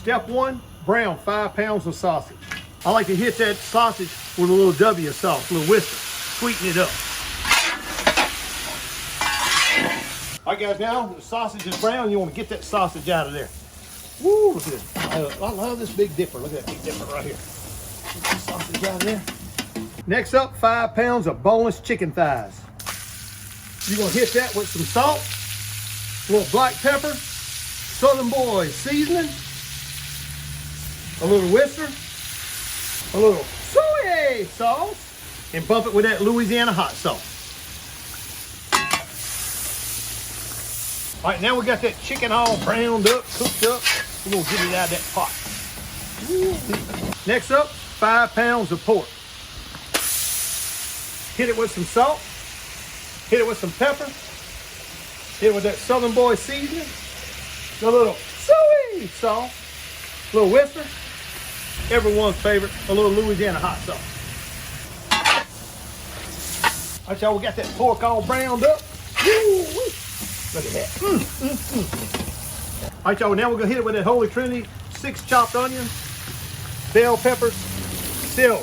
Step one, brown 5 pounds of sausage. I like to hit that sausage with a little W sauce, a little whisker, sweeten it up. All right, guys, now the sausage is brown. You want to get that sausage out of there. Woo, look at this. I love this big dipper. Look at that big dipper right here. Get the sausage out of there. Next up, 5 pounds of boneless chicken thighs. You're going to hit that with some salt, a little black pepper, Southern Boys seasoning, a little whisker, a little soy sauce, and bump it with that Louisiana hot sauce. All right, now we got that chicken all browned up, cooked up. We're gonna get it out of that pot. Next up, 5 pounds of pork. Hit it with some salt, hit it with some pepper, hit it with that Southern Boy seasoning, a little soy sauce, a little whisker, everyone's favorite, a little Louisiana hot sauce. All right, y'all, we got that pork all browned up. Woo-wee. Look at that. All right, y'all, now we're gonna hit it with that Holy Trinity, 6 chopped onions, bell peppers, celery.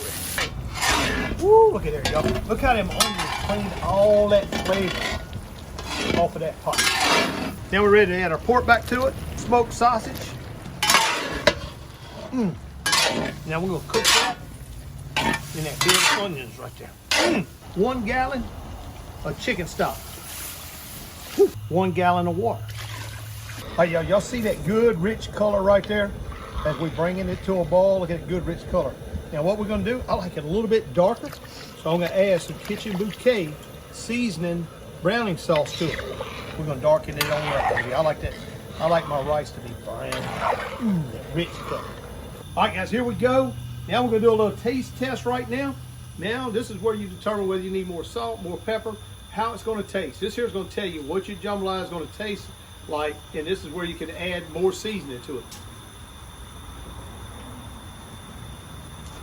Woo, look at there, y'all. Look how them onions cleaned all that flavor off of that pot. Now we're ready to add our pork back to it, smoked sausage. Now we're gonna cook that in that big onions right there. 1 gallon of chicken stock. 1 gallon of water. All right, y'all see that good rich color right there? As we're bringing it to a boil, look at that good rich color. Now what we're gonna do, I like it a little bit darker, so I'm gonna add some Kitchen Bouquet seasoning browning sauce to it. We're gonna darken it on up, baby. I like that. I like my rice to be brown. That rich color. All right, guys, here we go. Now we're gonna do a little taste test right now. Now this is where you determine whether you need more salt, more pepper, how it's going to taste. This here is going to tell you what your jambalaya is going to taste like, and this is where you can add more seasoning to it.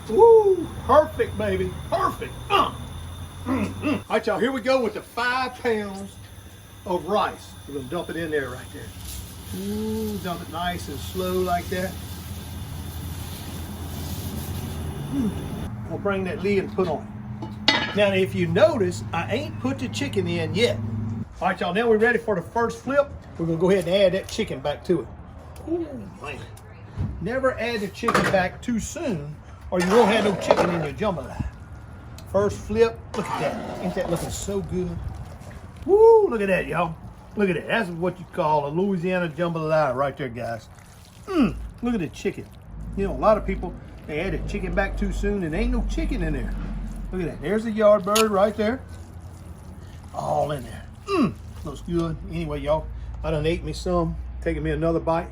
Woo, perfect, baby, perfect. All right, y'all, here we go with the 5 pounds of rice. We're going to dump it in there right there. Ooh, dump it nice and slow like that. We'll bring that lid and put on. Now, if you notice, I ain't put the chicken in yet. All right, y'all, now we're ready for the first flip. We're gonna go ahead and add that chicken back to it. Ooh, man. Never add the chicken back too soon, or you won't have no chicken in your jambalaya. First flip, look at that. Ain't that looking so good? Woo, look at that, y'all. Look at that. That's what you call a Louisiana jambalaya right there, guys. Look at the chicken. You know, a lot of people, they add the chicken back too soon and ain't no chicken in there. Look at that. There's the yard bird right there. All in there. Looks good. Anyway, y'all, I done ate me some. Taking me another bite.